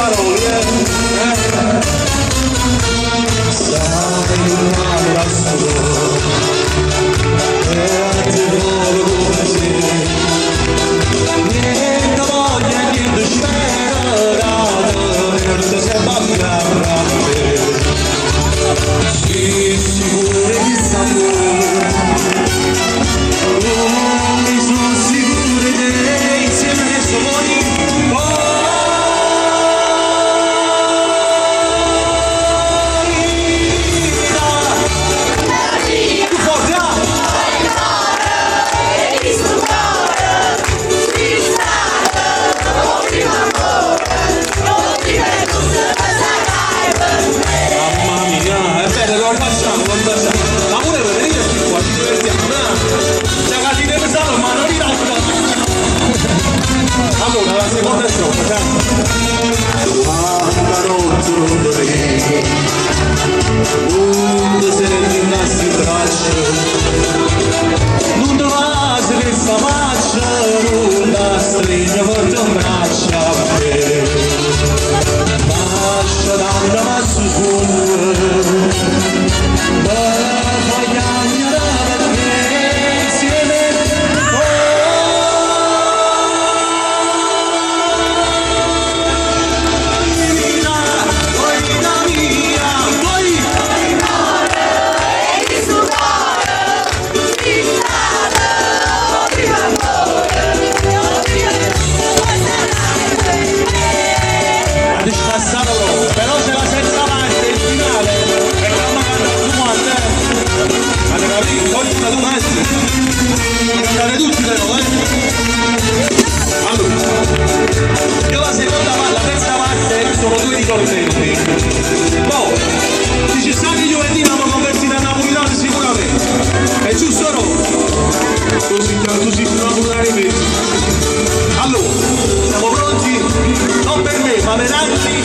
parole, Sai innamora solo e ti voglio così. Niente voglia, niente spera, niente se basta a te. Sì, sicuro di sapore, mi sono sicuro di te, insieme soli. Allora, la seconda strofa, quando non troveremo un se in nostri braccia, non trovate che sta faccia, non la stringe forte un braccio a te. Lascia tanto ma su su, fai chiamare perché insieme. Però c'è la terza parte, il finale, e calma su quante, avete capito? Poi sta tu maestri, cantate tutti però, Allora, io la seconda parte, la terza parte, sono due ritornelli. Poi, dice, sa che giovedì abbiamo convertito a napolitano sicuramente, è giusto o no? Tu si napolitani. Allora, siamo pronti? Non per me, ma per altri.